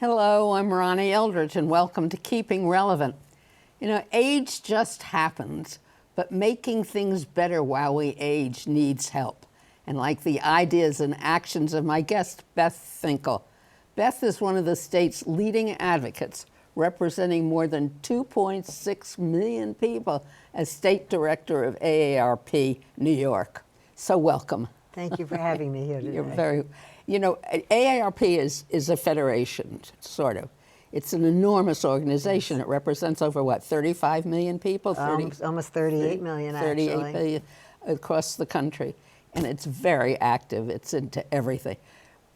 Hello, I'm Ronnie Eldridge, and welcome to Keeping Relevant. You know, age just happens, but making things better while we age needs help. And like the ideas and actions of my guest, Beth Finkel. Beth is one of the state's leading advocates, representing more than 2.6 million people as State Director of AARP New York. So welcome. Thank you for having me here today. You're very, you know, AARP is a federation, sort of. It's an enormous organization. It represents over, what, 35 million people? Almost 38 million, actually. 38 million across the country. And it's very active. It's into everything.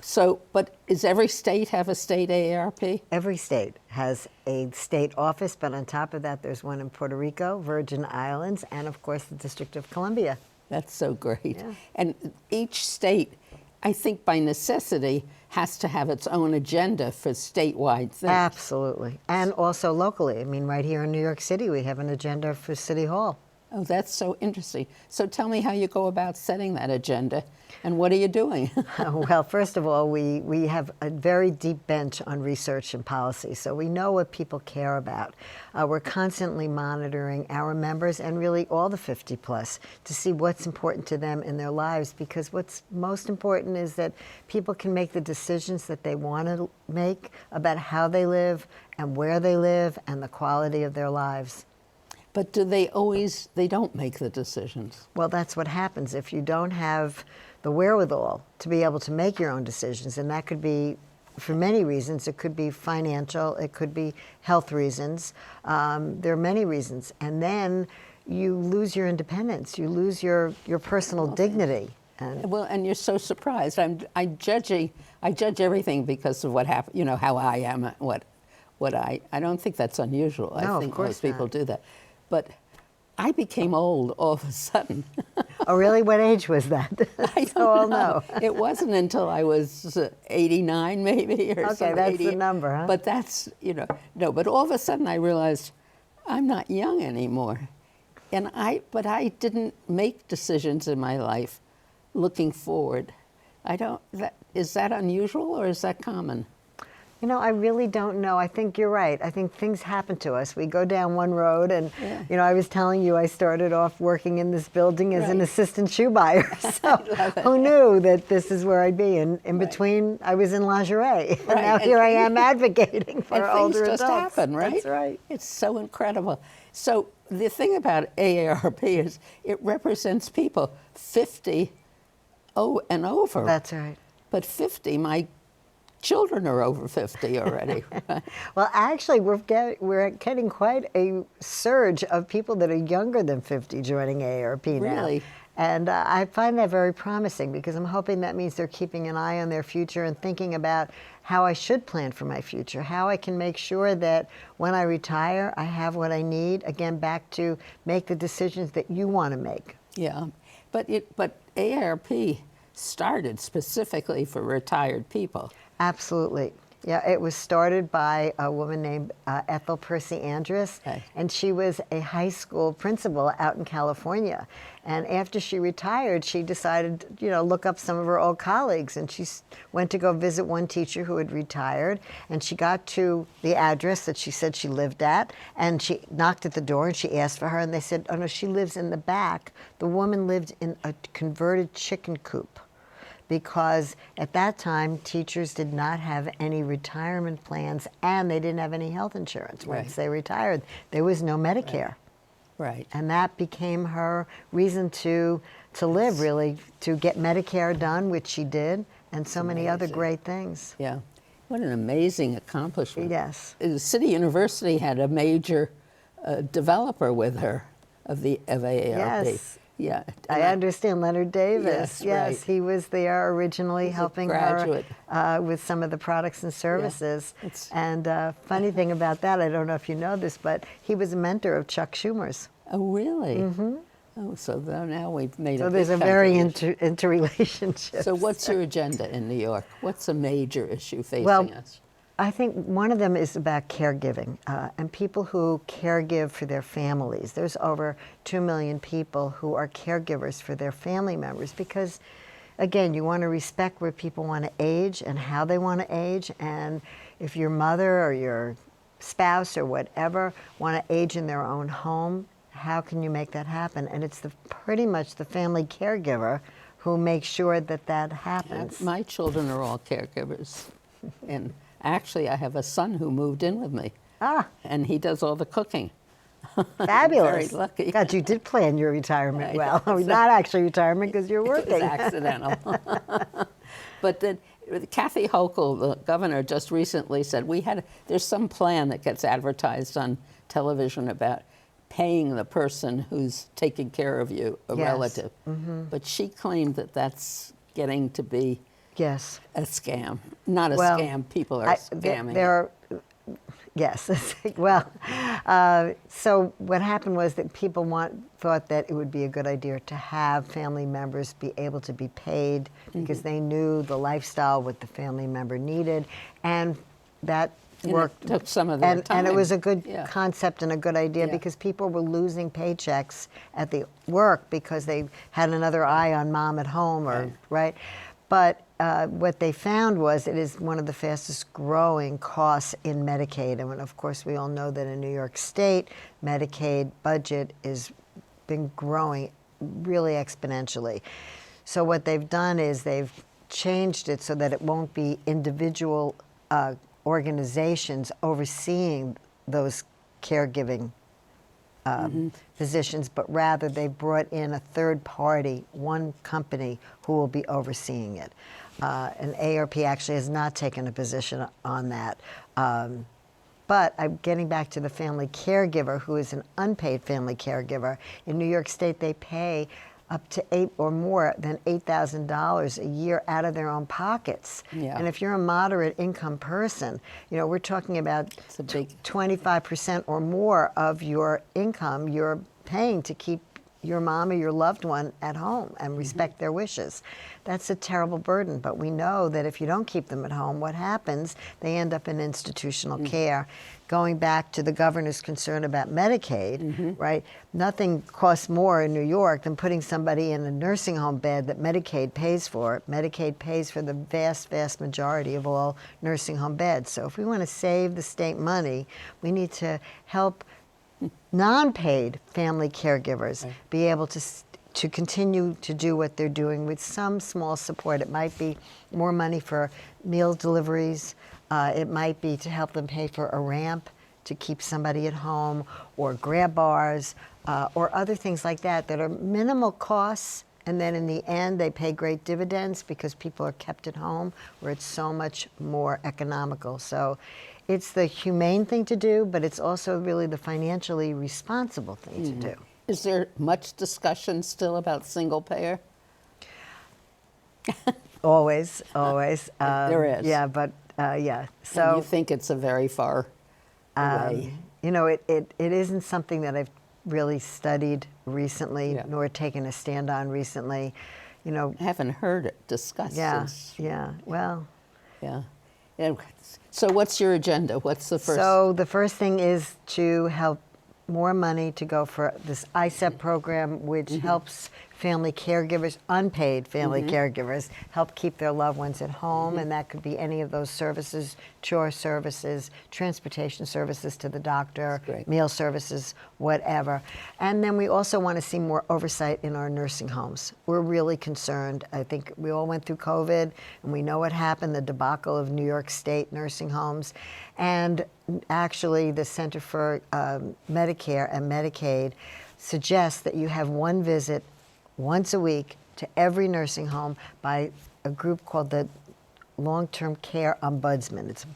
So, but does every state have a state AARP? Every state has a state office, but on top of that, there's one in Puerto Rico, Virgin Islands, and of course, the District of Columbia. That's so great. Yeah. And each state, I think by necessity, has to have its own agenda for statewide things. Absolutely. And also locally. I mean, right here in New York City, we have an agenda for City Hall. Oh, that's so interesting. So tell me how you go about setting that agenda, and what are you doing? Well, first of all, we have a very deep bench on research and policy, so we know what people care about. We're constantly monitoring our members and really all the 50 plus to see what's important to them in their lives, because what's most important is that people can make the decisions that they want to make about how they live and where they live and the quality of their lives. But do they always, they don't make the decisions? Well, that's what happens if you don't have the wherewithal to be able to make your own decisions, and that could be for many reasons. It could be financial, it could be health reasons. There are many reasons. And then you lose your independence, you lose your personal dignity. Well, and you're so surprised. I judge everything because of what happened, you know, how I am, I don't think that's unusual. No, I think of course most people not. do that. But I became old all of a sudden. Oh, really? What age was that? I don't know. It wasn't until I was 89, maybe, or okay, that's 80. the number, huh? But that's, you know, no. But all of a sudden, I realized I'm not young anymore, but I didn't make decisions in my life looking forward. Is that unusual or is that common? You know, I really don't know. I think you're right. I think things happen to us. We go down one road, and, you know, I was telling you I started off working in this building as an assistant shoe buyer. So who knew that this is where I'd be? And in between, I was in lingerie. And now here I am advocating for older adults. Things just happen, right? That's right. It's so incredible. So the thing about AARP is it represents people 50 and over. That's right. But 50, my children are over 50 already. Well, actually, we're getting quite a surge of people that are younger than 50 joining AARP now. Really? And I find that very promising, because I'm hoping that means they're keeping an eye on their future and thinking about how I should plan for my future, how I can make sure that when I retire, I have what I need. Again, back to make the decisions that you want to make. Yeah, but AARP started specifically for retired people. Absolutely. Yeah, it was started by a woman named Ethel Percy Andrus, and she was a high school principal out in California. And after she retired, she decided, you know, look up some of her old colleagues, and she went to go visit one teacher who had retired, and she got to the address that she said she lived at, and she knocked at the door and she asked for her, and they said, oh no, she lives in the back. The woman lived in a converted chicken coop, because at that time, teachers did not have any retirement plans, and they didn't have any health insurance. Once they retired, there was no Medicare. Right. And that became her reason to live, really, to get Medicare done, which she did, and so many other great things. Yeah. What an amazing accomplishment. Yes. City University had a major developer with her of AARP. Yes. Yeah, I understand Leonard Davis. Yes, right. He was there originally helping her with some of the products and services. Yeah. And funny thing about that, I don't know if you know this, but he was a mentor of Chuck Schumer's. Oh, really? Mm-hmm. Oh, so now we've made So there's a very interrelationship. So what's your agenda in New York? What's a major issue facing us? I think one of them is about caregiving and people who caregive for their families. There's over 2 million people who are caregivers for their family members, because, again, you want to respect where people want to age and how they want to age. And if your mother or your spouse or whatever want to age in their own home, how can you make that happen? And it's pretty much the family caregiver who makes sure that that happens. My children are all caregivers. And actually, I have a son who moved in with me. And he does all the cooking. Fabulous. Very lucky. God, you did plan your retirement well. Yeah, Not actually retirement because you're working. It was accidental. But then Kathy Hochul, the governor, just recently said there's some plan that gets advertised on television about paying the person who's taking care of you, a relative. But she claimed that that's getting to be a scam. Not a scam, people are scamming. Yes. Well, so what happened was that people thought that it would be a good idea to have family members be able to be paid because they knew the lifestyle, what the family member needed, and that worked. It took some of their time. And it was a good concept and a good idea because people were losing paychecks at the work because they had another eye on mom at home, right? But what they found was it is one of the fastest growing costs in Medicaid. And of course, we all know that in New York State, Medicaid budget has been growing really exponentially. So what they've done is they've changed it so that it won't be individual organizations overseeing those caregiving positions, but rather they brought in a third party, one company, who will be overseeing it. And AARP actually has not taken a position on that. But I'm getting back to the family caregiver, who is an unpaid family caregiver. In New York State, they pay up to $8,000 a year out of their own pockets. And if you're a moderate income person, we're talking about 25% or more of your income you're paying to keep your mom or your loved one at home and respect their wishes. That's a terrible burden, but we know that if you don't keep them at home, what happens? They end up in institutional care. Going back to the governor's concern about Medicaid, right? Nothing costs more in New York than putting somebody in a nursing home bed that Medicaid pays for. Medicaid pays for the vast, vast majority of all nursing home beds. So if we want to save the state money, we need to help non-paid family caregivers be able to continue to do what they're doing with some small support. It might be more money for meal deliveries. It might be to help them pay for a ramp to keep somebody at home, or grab bars, or other things like that are minimal costs. And then in the end, they pay great dividends because people are kept at home, where it's so much more economical. So it's the humane thing to do, but it's also really the financially responsible thing to do. Is there much discussion still about single payer? Always. There is. Yeah, but So and you think it's a very far away? It isn't something that I've really studied recently, nor taken a stand on recently. I haven't heard it discussed. So what's your agenda? What's the first? So the first thing is to help more money to go for this ISEP program, which helps family caregivers, unpaid family caregivers, help keep their loved ones at home. And that could be any of those services, chore services, transportation services to the doctor, meal services, whatever. And then we also want to see more oversight in our nursing homes. We're really concerned. I think we all went through COVID, and we know what happened, the debacle of New York State nursing homes. And actually, the Center for Medicare and Medicaid suggests that you have one visit once a week to every nursing home by a group called the Long-Term Care Ombudsman. It's a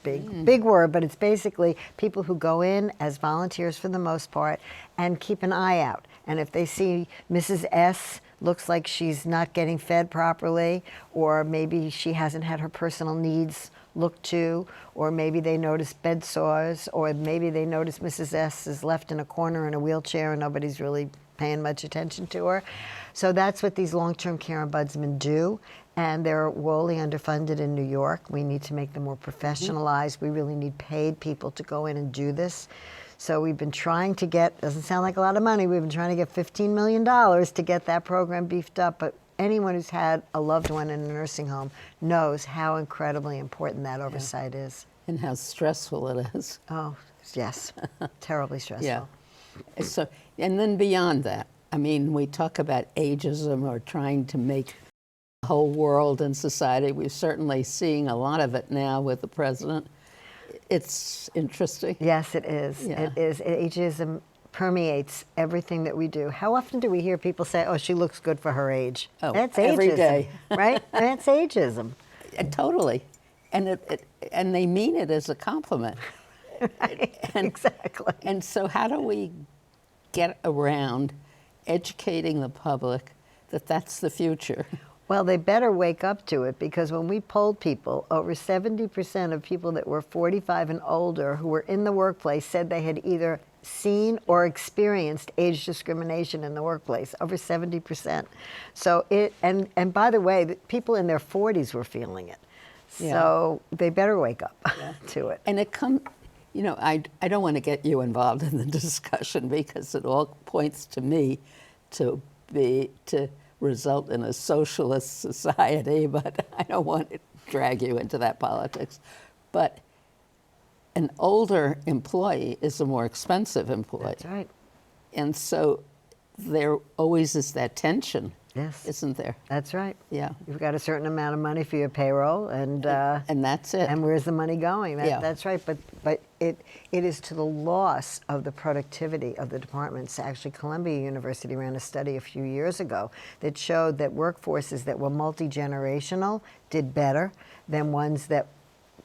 big word, but it's basically people who go in as volunteers for the most part and keep an eye out. And if they see Mrs. S looks like she's not getting fed properly, or maybe she hasn't had her personal needs looked to, or maybe they notice bed sores, or maybe they notice Mrs. S is left in a corner in a wheelchair and nobody's really paying much attention to her. So that's what these long-term care ombudsmen do, and they're woefully underfunded in New York. We need to make them more professionalized. We really need paid people to go in and do this. So we've been trying to get, doesn't sound like a lot of money, we've been trying to get $15 million to get that program beefed up, but anyone who's had a loved one in a nursing home knows how incredibly important that oversight is. And how stressful it is. Oh, yes, terribly stressful. Yeah. So, and then beyond that, I mean, we talk about ageism or trying to make the whole world and society. We're certainly seeing a lot of it now with the president. It's interesting. Yes, it is. Yeah. It is. Ageism permeates everything that we do. How often do we hear people say, "Oh, she looks good for her age"? Oh, That's ageism, every day. right? That's ageism. Totally. And and they mean it as a compliment. Right, And, exactly. And so how do we get around educating the public that that's the future? Well, they better wake up to it, because when we polled people, over 70% of people that were 45 and older who were in the workplace said they had either seen or experienced age discrimination in the workplace, over 70%. So and by the way, the people in their 40s were feeling it. So they better wake up to it. And it comes, you know, I don't want to get you involved in the discussion because it all points to me to result in a socialist society, but I don't want to drag you into that politics. But an older employee is a more expensive employee. That's right. And so there always is that tension, Yes. isn't there? That's right. Yeah. You've got a certain amount of money for your payroll, and that's it. And where's the money going? Yeah. That's right. But it is to the loss of the productivity of the departments. Actually, Columbia University ran a study a few years ago that showed that workforces that were multi-generational did better than ones that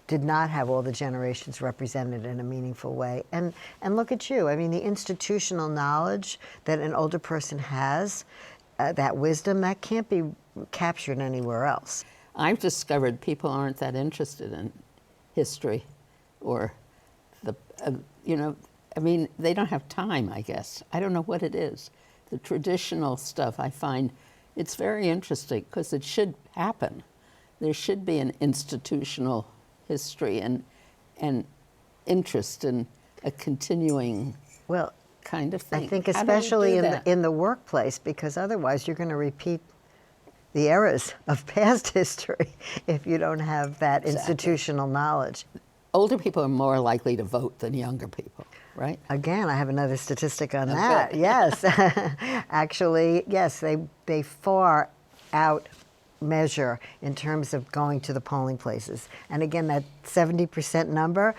did not have all the generations represented in a meaningful way. And look at you. I mean, the institutional knowledge that an older person has, that wisdom, that can't be captured anywhere else. I've discovered people aren't that interested in history or you know, I mean, they don't have time, I guess. I don't know what it is. The traditional stuff, I find it's very interesting because it should happen. There should be an institutional history and interest in a continuing kind of thing. I think How do we especially do that? in the workplace, because otherwise you're going to repeat the errors of past history if you don't have that institutional knowledge. Older people are more likely to vote than younger people, right? Again, I have another statistic on that. Yes. Actually, yes, they far out measure in terms of going to the polling places. And again, that 70% number,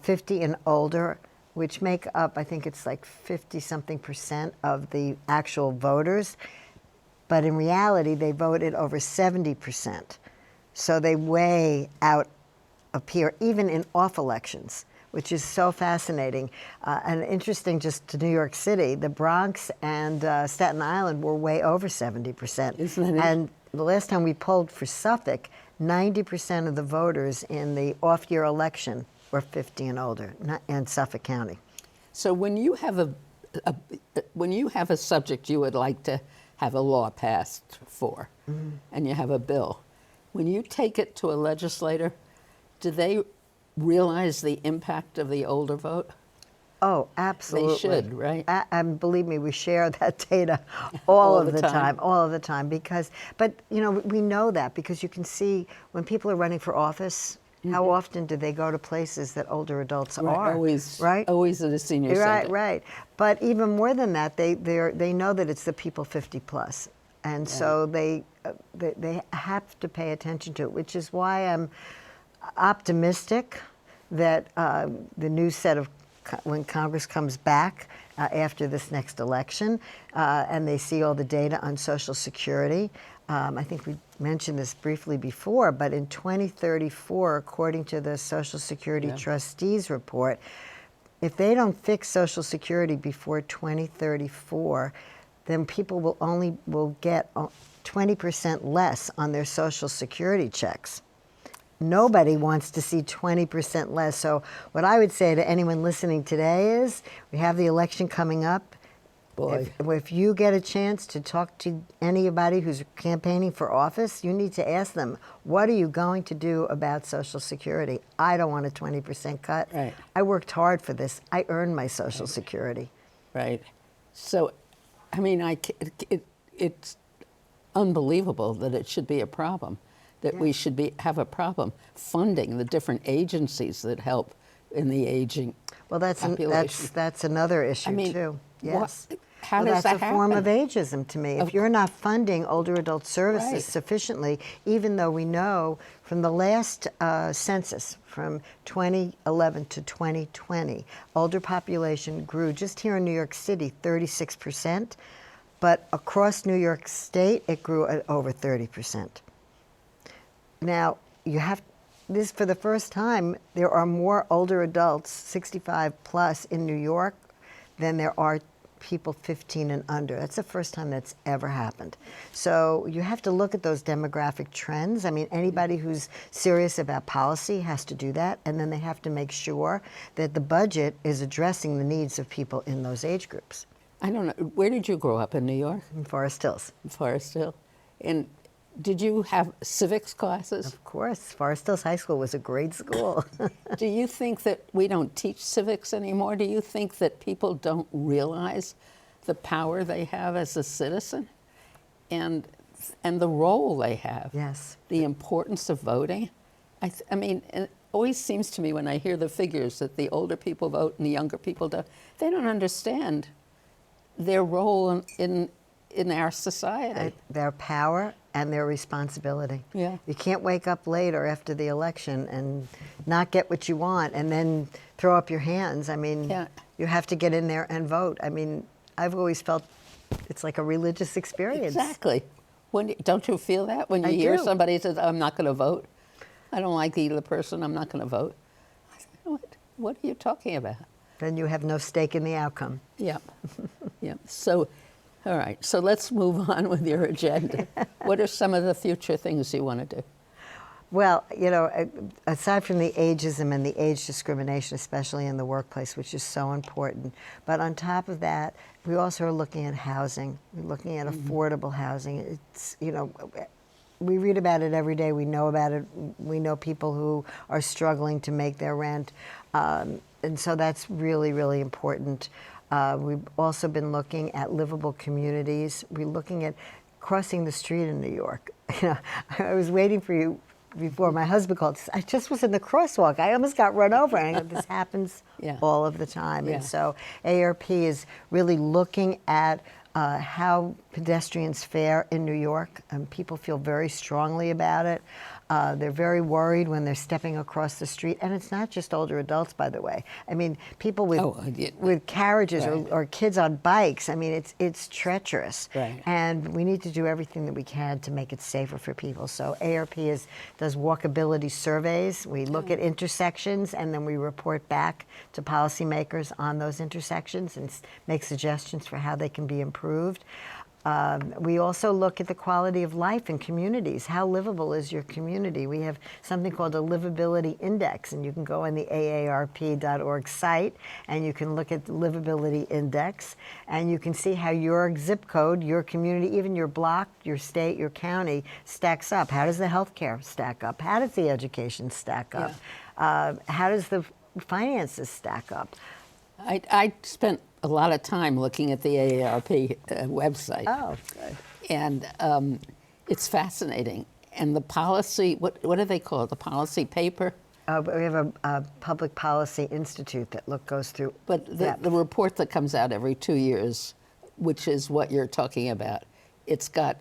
50 and older, which make up, I think it's like 50-something% of the actual voters. But in reality, they voted over 70%. So they way out appear, even in off elections, which is so fascinating. And interesting, just to New York City, the Bronx and Staten Island were way over 70%. Isn't it? And the last time we polled for Suffolk, 90% of the voters in the off-year election were 50 and older in Suffolk County. So when you have a subject you would like to have a law passed for, and you have a bill, when you take it to a legislator, do they realize the impact of the older vote? Oh, absolutely. They should, right? And believe me, we share that data all of the time, all of the time. But you know, we know that because you can see when people are running for office, how often do they go to places that older adults are? Always, right? Always at a senior center. Right, right. But even more than that, they know that it's the people 50 plus, and so they have to pay attention to it, which is why I'm optimistic that the new set of when Congress comes back after this next election and they see all the data on Social Security. I think we mentioned this briefly before, but in 2034, according to the Social Security Trustees report, if they don't fix Social Security before 2034, then people will get 20% less on their Social Security checks. Nobody wants to see 20% less. So what I would say to anyone listening today is, we have the election coming up. Boy. If you get a chance to talk to anybody who's campaigning for office, you need to ask them, what are you going to do about Social Security? I don't want a 20% cut. Right. I worked hard for this. I earned my Social Security. Right. So, I mean, it's unbelievable that it should be a problem. that we should have a problem funding the different agencies that help in the aging population. That's another issue I mean, too. Yes. How does that That's a form of happen? ageism to me. If you're not funding older adult services Right. sufficiently, even though we know from the last census from 2011 to 2020, older population grew just here in New York City 36%, but across New York State it grew at over 30%. Now, this for the first time, there are more older adults, 65 plus, in New York than there are people 15 and under. That's the first time that's ever happened. So you have to look at those demographic trends. I mean, anybody who's serious about policy has to do that, and then they have to make sure that the budget is addressing the needs of people in those age groups. I don't know. Where did you grow up in New York? In Forest Hills. In Forest Hill. And did you have civics classes? Of course. Forest Hills High School was a great school. Do you think that we don't teach civics anymore? Do you think that people don't realize the power they have as a citizen and the role they have? Yes. The importance of voting? I mean, it always seems to me when I hear the figures that the older people vote and the younger people don't, they don't understand their role in our society. Their power and their responsibility. Yeah. You can't wake up later after the election and not get what you want and then throw up your hands. I mean, you have to get in there and vote. I mean, I've always felt it's like a religious experience. Exactly. Don't you feel that when you hear somebody says, I'm not going to vote? I don't like either person, I'm not going to vote. I say, what are you talking about? Then you have no stake in the outcome. Yeah. Yeah. So, all right. So let's move on with your agenda. What are some of the future things you want to do? Well, you know, aside from the ageism and the age discrimination, especially in the workplace, which is so important, but on top of that, we also are looking at housing. We're looking at affordable housing. It's, you know, we read about it every day. We know about it. We know people who are struggling to make their rent. And so that's really, really important. We've also been looking at livable communities. We're looking at crossing the street in New York. You know, I was waiting for you before my husband called. I just was in the crosswalk. I almost got run over. And I go, this happens all of the time. And so AARP is really looking at how pedestrians fare in New York. People feel very strongly about it. They're very worried when they're stepping across the street. And it's not just older adults, by the way. I mean, people with carriages or kids on bikes. I mean, it's treacherous. Right. And we need to do everything that we can to make it safer for people. So AARP does walkability surveys. We look at intersections, and then we report back to policymakers on those intersections and make suggestions for how they can be improved. We also look at the quality of life in communities. How livable is your community? We have something called a livability index, and you can go on the AARP.org site and you can look at the livability index, and you can see how your zip code, your community, even your block, your state, your county stacks up. How does the healthcare stack up? How does the education stack up? How does the finances stack up? I spent a lot of time looking at the AARP website. Oh, good. And it's fascinating. And the policy, what do they call it? The policy paper? We have a Public Policy Institute that goes through. But the report that comes out every 2 years, which is what you're talking about, it's got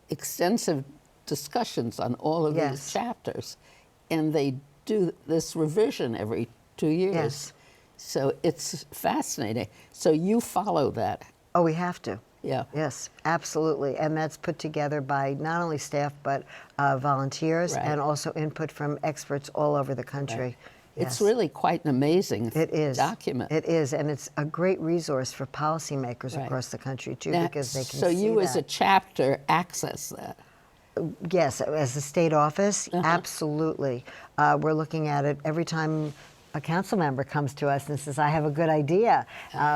extensive discussions on all of these chapters. And they do this revision every 2 years. Yes. So it's fascinating. So you follow that. Oh, we have to. Yeah. Yes, absolutely. And that's put together by not only staff, but volunteers and also input from experts all over the country. Right. It's really quite an amazing document. It is, and it's a great resource for policymakers across the country, too, because they can see that. So you as a chapter access that? Yes, as a state office, absolutely. We're looking at it every time a council member comes to us and says, I have a good idea.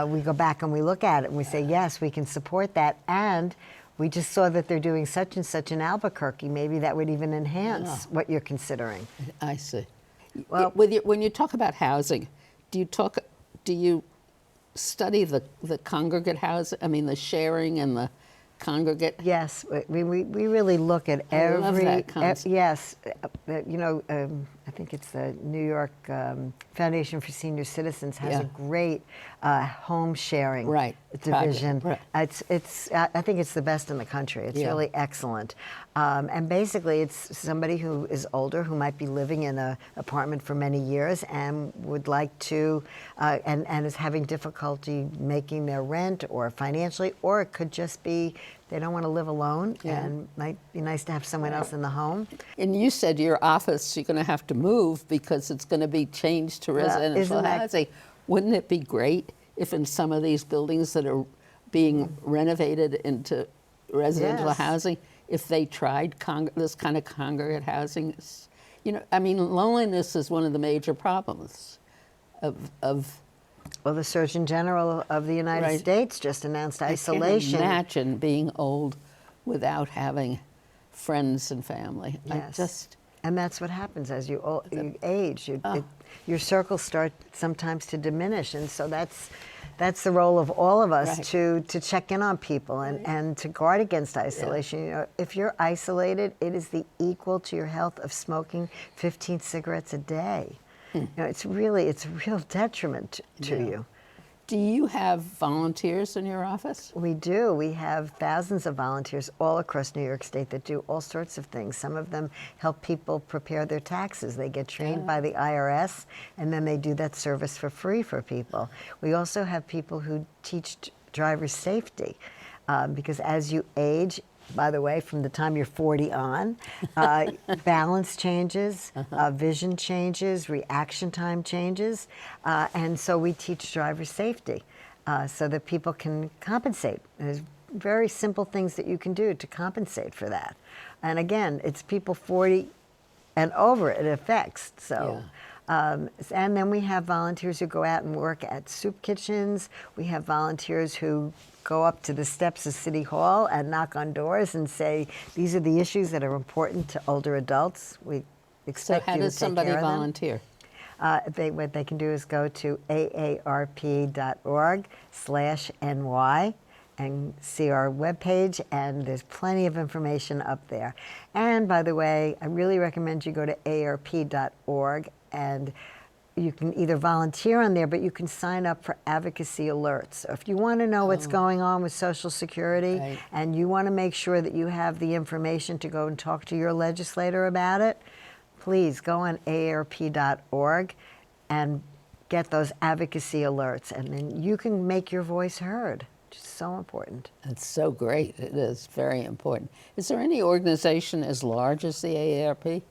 We go back and we look at it and we say, yes, we can support that. And we just saw that they're doing such and such in Albuquerque. Maybe that would even enhance what you're considering. I see. Well, when you talk about housing, do you study the congregate housing? I mean, the sharing and congregate? Yes, we really look at I love every. that concept. Yes, you know, I think it's the New York Foundation for Senior Citizens has a great home sharing division. Right. I think it's the best in the country. It's really excellent. And basically, it's somebody who is older who might be living in an apartment for many years and would like to, and is having difficulty making their rent or financially, or it could just be they don't want to live alone and might be nice to have someone else in the home. And you said your office, you're going to have to move because it's going to be changed to residential housing. Wouldn't it be great if in some of these buildings that are being renovated into residential housing, if they tried this kind of congregate housing? You know, I mean, loneliness is one of the major problems of Well, the Surgeon General of the United States just announced isolation. I can't imagine being old without having friends and family. Yes. And that's what happens as you age. Your circles start sometimes to diminish, and so that's the role of all of us to check in on people and to guard against isolation. You know, if you're isolated, it is the equal to your health of smoking 15 cigarettes a day. You know, it's a real detriment to you. Do you have volunteers in your office? We do. We have thousands of volunteers all across New York State that do all sorts of things. Some of them help people prepare their taxes. They get trained by the IRS, and then they do that service for free for people. We also have people who teach driver safety, because as you age, by the way, from the time you're 40 on, balance changes, vision changes, reaction time changes, and so we teach driver safety so that people can compensate. There's very simple things that you can do to compensate for that. And again, it's people 40 and over it affects. So. And then we have volunteers who go out and work at soup kitchens. We have volunteers who go up to the steps of City Hall and knock on doors and say, these are the issues that are important to older adults. We expect you to take care of them. So how does somebody volunteer? What they can do is go to aarp.org/ny and see our webpage, and there's plenty of information up there. And by the way, I really recommend you go to aarp.org, and you can either volunteer on there, but you can sign up for advocacy alerts. So if you want to know what's going on with Social Security and you want to make sure that you have the information to go and talk to your legislator about it, please go on aarp.org and get those advocacy alerts, and then you can make your voice heard. It's so important. That's so great. It is very important. Is there any organization as large as the AARP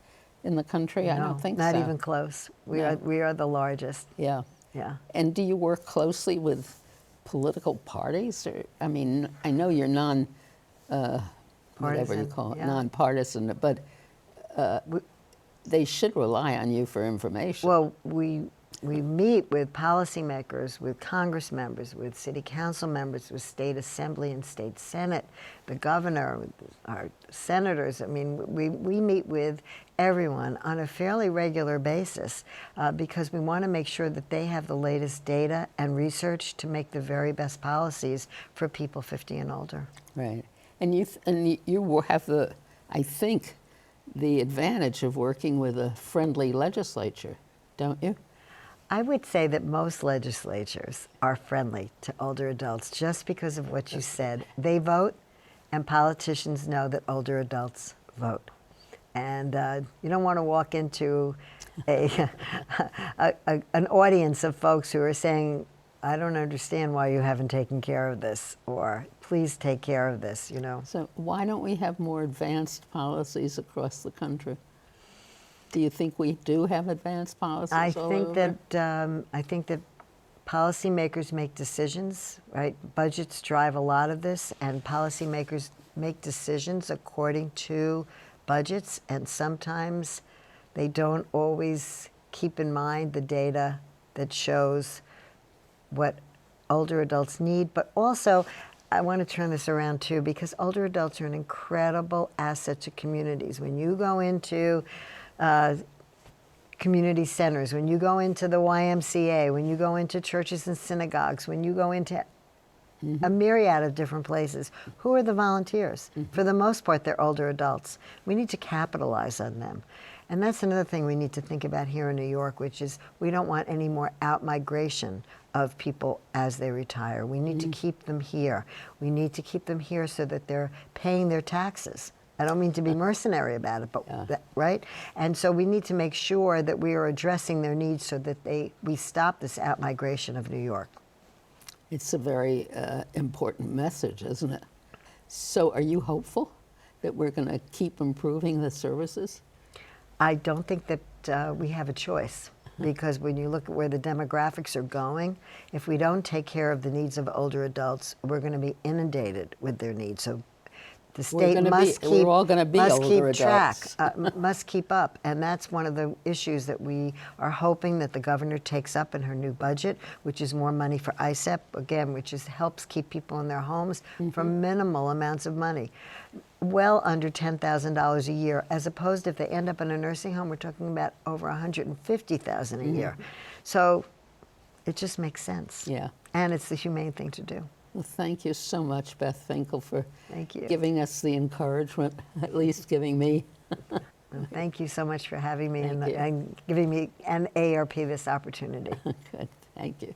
in the country? No, I don't think not so. Not even close. We are the largest. Yeah. Yeah. And do you work closely with political parties? Or, I mean, I know you're whatever you call it, nonpartisan, but they should rely on you for information. Well, we meet with policymakers, with Congress members, with city council members, with state assembly and state senate, the governor, our senators. I mean, we meet with everyone on a fairly regular basis because we want to make sure that they have the latest data and research to make the very best policies for people 50 and older. Right. And you have the, I think, the advantage of working with a friendly legislature, don't you? I would say that most legislatures are friendly to older adults just because of what you said. They vote, and politicians know that older adults vote. And you don't want to walk into an audience of folks who are saying, I don't understand why you haven't taken care of this, or please take care of this, you know. So why don't we have more advanced policies across the country? Do you think we do have advanced policies I all think over? I think that policymakers make decisions, right? Budgets drive a lot of this, and policymakers make decisions according to budgets, and sometimes they don't always keep in mind the data that shows what older adults need. But also, I want to turn this around too, because older adults are an incredible asset to communities. When you go into community centers, when you go into the YMCA, when you go into churches and synagogues, when you go into a myriad of different places. Who are the volunteers? For the most part, they're older adults. We need to capitalize on them. And that's another thing we need to think about here in New York, which is we don't want any more out-migration of people as they retire. We need to keep them here. We need to keep them here so that they're paying their taxes. I don't mean to be mercenary about it, but right? And so we need to make sure that we are addressing their needs so that we stop this out-migration of New York. It's a very important message, isn't it? So are you hopeful that we're going to keep improving the services? I don't think that we have a choice, because when you look at where the demographics are going, if we don't take care of the needs of older adults, we're going to be inundated with their needs. So the state must keep, we're all going to be must older keep track, adults. must keep up. And that's one of the issues that we are hoping that the governor takes up in her new budget, which is more money for ISEP, again, which helps keep people in their homes for minimal amounts of money. Well under $10,000 a year, as opposed to if they end up in a nursing home, we're talking about over $150,000 a year. So it just makes sense. Yeah. And it's the humane thing to do. Well, thank you so much, Beth Finkel, for Thank you. giving us the encouragement, at least giving me. Well, thank you so much for having me Thank you. and giving me and AARP this opportunity. Good, thank you.